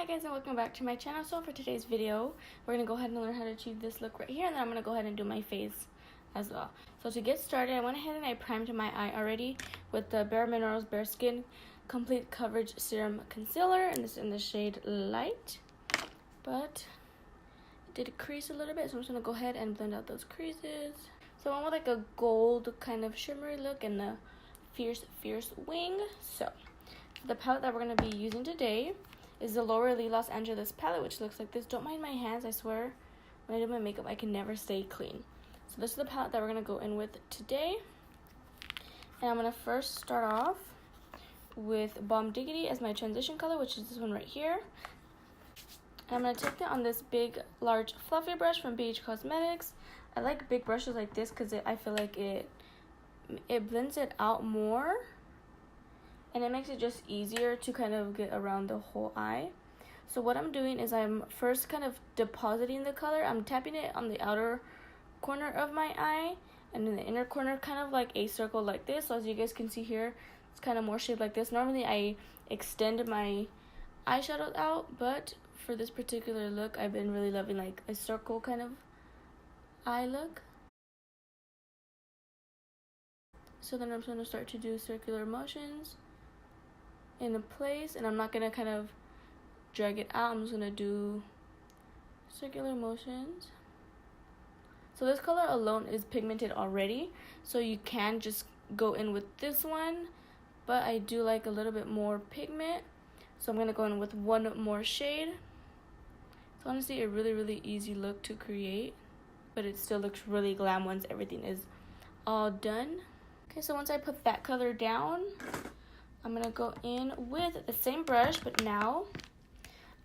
Hi guys, and welcome back to my channel. So for today's video, we're going to go ahead and learn how to achieve this look right here, and then I'm going to go ahead and do my face as well. So to get started, I went ahead and I primed my eye already with the Bare Minerals Bare Skin Complete Coverage Serum Concealer, and this is in the shade Light, but it did crease a little bit, so I'm just going to go ahead and blend out those creases. So I went with like a gold kind of shimmery look and a fierce wing. So the palette that we're going to be using today is the L'Oreal Los Angeles palette, which looks like this. Don't mind my hands, I swear, when I do my makeup, I can never stay clean. So this is the palette that we're going to go in with today. And I'm going to first start off with Bomb Diggity as my transition color, which is this one right here. And I'm going to take that on this big, large, fluffy brush from MacCosmetics. I like big brushes like this because I feel like it blends it out more. And it makes it just easier to kind of get around the whole eye. So what I'm doing is I'm first kind of depositing the color. I'm tapping it on the outer corner of my eye, and in the inner corner kind of like a circle like this. So as you guys can see here, it's kind of more shaped like this. Normally I extend my eyeshadow out, but for this particular look, I've been really loving like a circle kind of eye look. So then I'm just going to start to do circular motions in a place, and I'm not gonna kind of drag it out. I'm just gonna do circular motions. So this color alone is pigmented already, so you can just go in with this one, but I do like a little bit more pigment, so I'm gonna go in with one more shade. It's honestly a really easy look to create, but it still looks really glam once everything is all done. Okay, so once I put that color down, I'm going to go in with the same brush, but now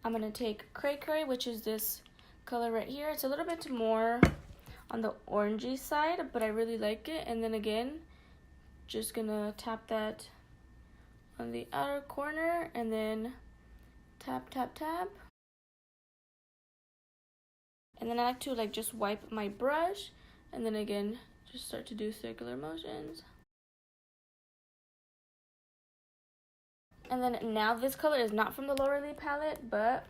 I'm going to take Creme, which is this color right here. It's a little bit more on the orangey side, but I really like it. And then again, just going to tap that on the outer corner, and then tap. And then I like to like just wipe my brush, and then again, just start to do circular motions. And then now this color is not from the L'Oreal palette, but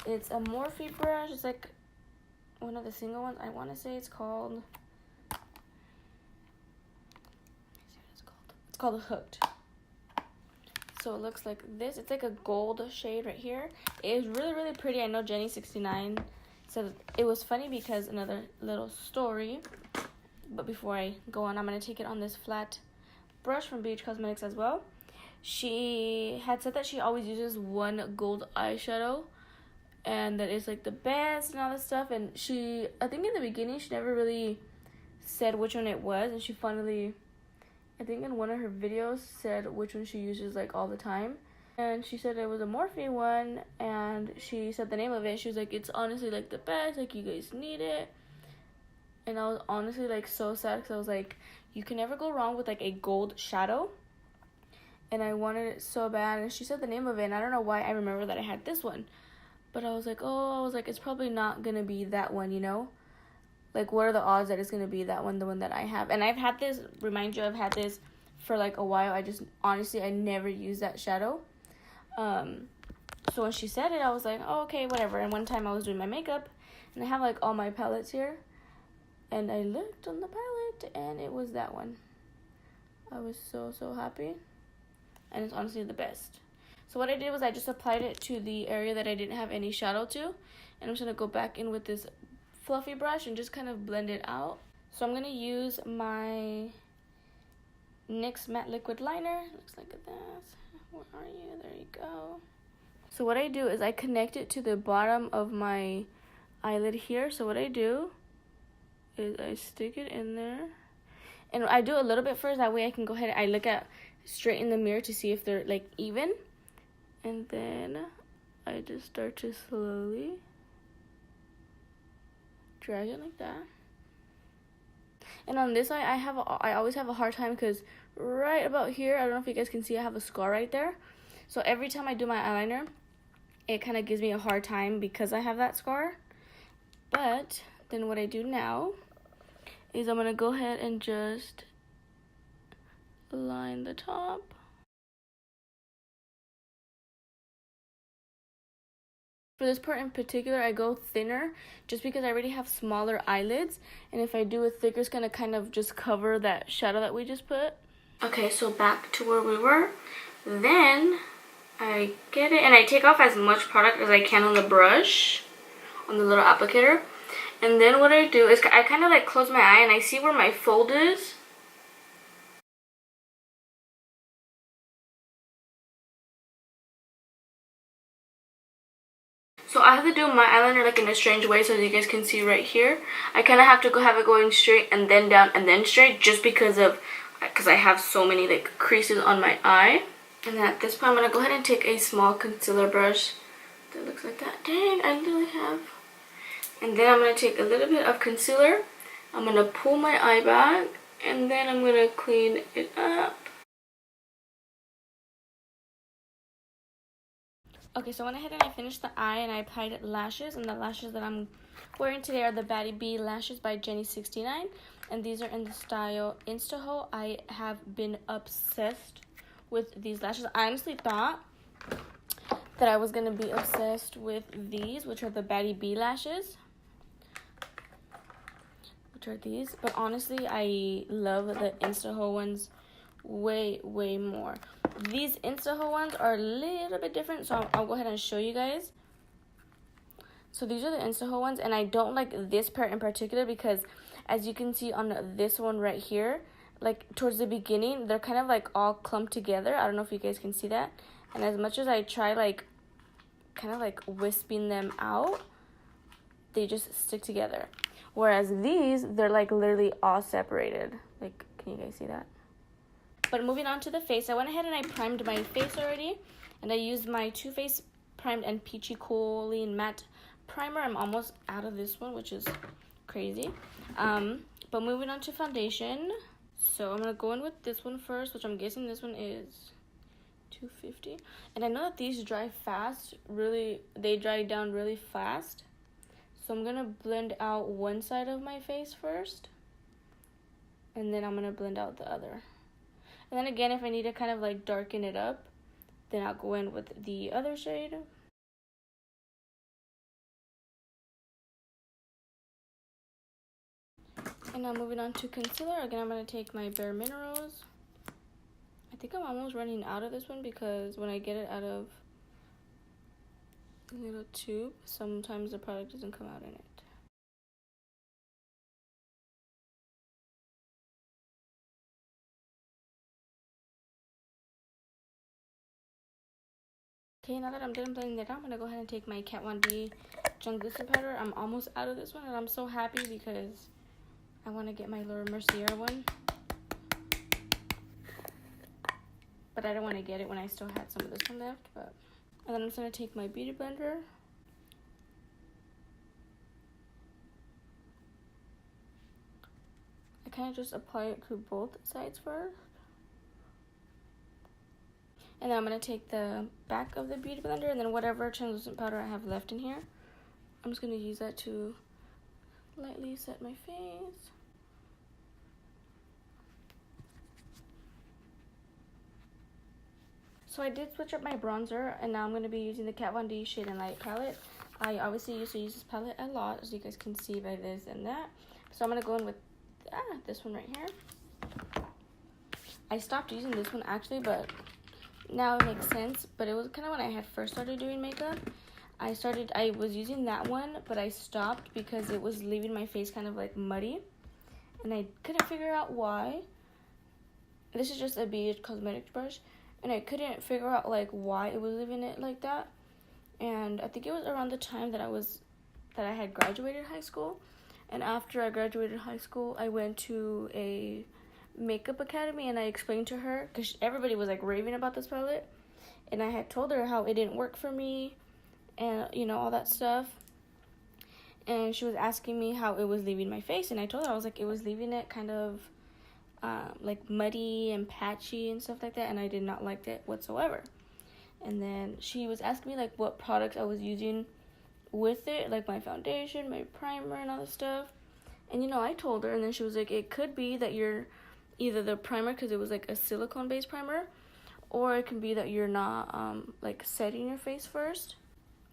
it's a Morphe brush. It's like one of the single ones. I want to say it's called, it's called Hooked. So it looks like this. It's like a gold shade right here. It is really pretty. I know Jenny69 said it was funny because another little story. But before I go on, I'm going to take it on this flat brush from MacCosmetics as well. She had said that she always uses one gold eyeshadow and that it's like the best and all this stuff, and I think in the beginning she never really said which one it was, and she finally, I think in one of her videos, said which one she uses like all the time. And she said it was a Morphe one, and she said the name of it. She was like, it's honestly like the best, like you guys need it. And I was honestly like so sad because I was like, you can never go wrong with like a gold shadow. And I wanted it so bad, and she said the name of it, and I don't know why I remember that I had this one. But I was like, it's probably not going to be that one, you know? Like, what are the odds that it's going to be that one, the one that I have? And I've had this, remind you, I've had this for like a while. Honestly, I never used that shadow. So when she said it, I was like, oh, okay, whatever. And one time I was doing my makeup, and I have like all my palettes here. And I looked on the palette, and it was that one. I was so happy. And it's honestly the best. So what I did was I just applied it to the area that I didn't have any shadow to, and I'm just going to go back in with this fluffy brush and just kind of blend it out. So I'm going to use my NYX Matte Liquid Liner. Looks like this. Where are you? There you go. So what I do is I connect it to the bottom of my eyelid here. So what I do is I stick it in there, and I do a little bit first, that way I can go ahead and I look at straight in the mirror to see if they're like even, and then I just start to slowly drag it like that. And on this eye, I always have a hard time because right about here, I don't know if you guys can see, I have a scar right there. So every time I do my eyeliner, it kind of gives me a hard time because I have that scar. But then what I do now is I'm gonna go ahead and just line the top For this part in particular, I go thinner just because I already have smaller eyelids. And if I do it thicker, it's going to kind of just cover that shadow that we just put. Okay, so back to where we were. Then I get it and I take off as much product as I can on the brush, on the little applicator. And then what I do is I kind of like close my eye and I see where my fold is. So I have to do my eyeliner like in a strange way, so as you guys can see right here. I kind of have to have it going straight and then down and then straight, just because I have so many like creases on my eye. And then at this point, I'm going to go ahead and take a small concealer brush that looks like that. Dang, I literally have. And then I'm going to take a little bit of concealer. I'm going to pull my eye back, and then I'm going to clean it up. Okay, so I went ahead and I finished the eye and I applied lashes, and the lashes that I'm wearing today are the Baddie B lashes by Jenny69, and these are in the style Instahoe. I have been obsessed with these lashes. I honestly thought that I was going to be obsessed with these, which are the Baddie B lashes, which are these, but honestly I love the Instahoe ones way more. These Instahoe ones are a little bit different, so I'll go ahead and show you guys. So these are the Instahoe ones, and I don't like this part in particular because, as you can see on this one right here, like towards the beginning, they're kind of like all clumped together. I don't know if you guys can see that. And as much as I try like kind of like wisping them out, they just stick together. Whereas these, they're like literally all separated. Like, can you guys see that? But moving on to the face, I went ahead and I primed my face already, and I used my Too Faced Primed and Peachy Cooling Matte Primer. I'm almost out of this one, which is crazy. But moving on to foundation, so I'm going to go in with this one first, which I'm guessing this one is 250. And I know that these dry fast, they dry down really fast. So I'm going to blend out one side of my face first, and then I'm going to blend out the other. And then again, if I need to kind of like darken it up, then I'll go in with the other shade. And now moving on to concealer, again I'm going to take my Bare Minerals. I think I'm almost running out of this one because when I get it out of the little tube, sometimes the product doesn't come out in it. Okay, now that I'm done blending it out, I'm going to go ahead and take my Kat Von D translucent powder. I'm almost out of this one, and I'm so happy because I want to get my Laura Mercier one. But I don't want to get it when I still had some of this one left. And then I'm just going to take my Beauty Blender. I kind of just apply it to both sides first. And then I'm going to take the back of the Beauty Blender, and then whatever translucent powder I have left in here, I'm just going to use that to lightly set my face. So I did switch up my bronzer, and now I'm going to be using the Kat Von D Shade and Light palette. I obviously used to use this palette a lot, as you guys can see by this and that. So I'm going to go in with this one right here. I stopped using this one actually, but now it makes sense. But it was kind of when I had first started doing makeup. I was using that one, but I stopped because it was leaving my face kind of like muddy, and I couldn't figure out why. This is just a Baddie cosmetics brush, and I couldn't figure out like why it was leaving it like that. And I think it was around the time that I had graduated high school. And after I graduated high school, I went to a makeup academy, and I explained to her, because everybody was like raving about this palette, and I had told her how it didn't work for me and you know, all that stuff. And she was asking me how it was leaving my face, and I told her, I was like, it was leaving it kind of like muddy and patchy and stuff like that, and I did not like it whatsoever. And then she was asking me like what products I was using with it, like my foundation, my primer, and all this stuff. And you know, I told her, and then she was like, it could be that you're either the primer, because it was like a silicone based primer, or it can be that you're not like setting your face first.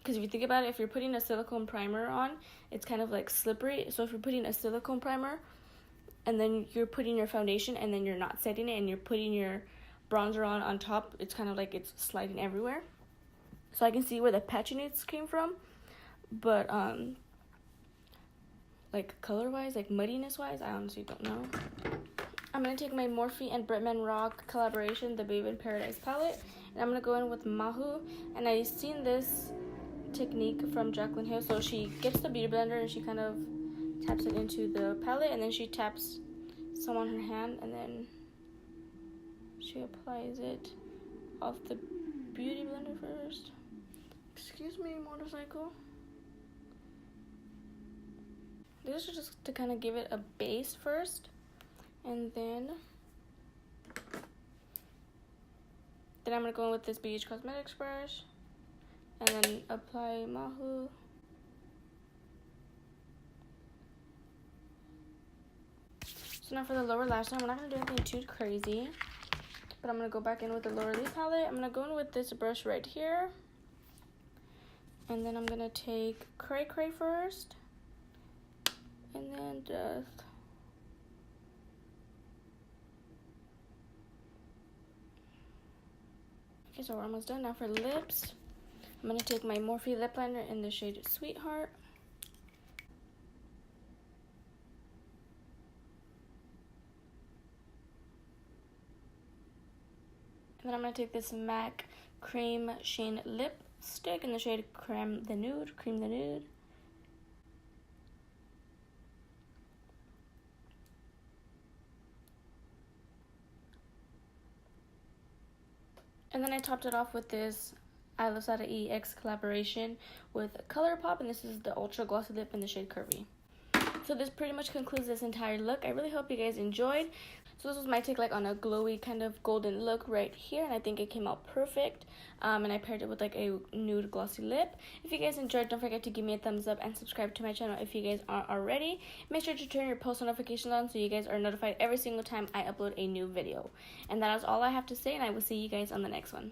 Because if you think about it, if you're putting a silicone primer on, it's kind of like slippery. So if you're putting a silicone primer and then you're putting your foundation and then you're not setting it and you're putting your bronzer on top, it's kind of like it's sliding everywhere. So I can see where the patchiness came from. But, like, color-wise, like, muddiness-wise, I honestly don't know. I'm going to take my Morphe and Bretman Rock collaboration, the Babe in Paradise palette. And I'm going to go in with Mahu. And I've seen this technique from Jaclyn Hill. So she gets the beauty blender and she kind of taps it into the palette. And then she taps some on her hand. And then she applies it off the beauty blender first. Excuse me, motorcycle. This is just to kind of give it a base first, and then I'm gonna go in with this MacCosmetics brush, and then apply Mahu. So now for the lower lash line, I'm not gonna do anything too crazy, but I'm gonna go back in with the lower lid palette. I'm gonna go in with this brush right here, and then I'm gonna take Creme first. And then just okay, so we're almost done. Now for lips, I'm gonna take my Morphe lip liner in the shade Sweetheart. And then I'm gonna take this MAC Cream Sheen lipstick in the shade Creme the Nude. And then I topped it off with this iluvsarahii X collaboration with Colourpop, and this is the Ultra Glossy Lip in the shade Curvii. So this pretty much concludes this entire look. I really hope you guys enjoyed. So this was my take like on a glowy kind of golden look right here, and I think it came out perfect. And I paired it with like a nude glossy lip. If you guys enjoyed, don't forget to give me a thumbs up and subscribe to my channel if you guys aren't already. Make sure to turn your post notifications on so you guys are notified every single time I upload a new video. And that is all I have to say, and I will see you guys on the next one.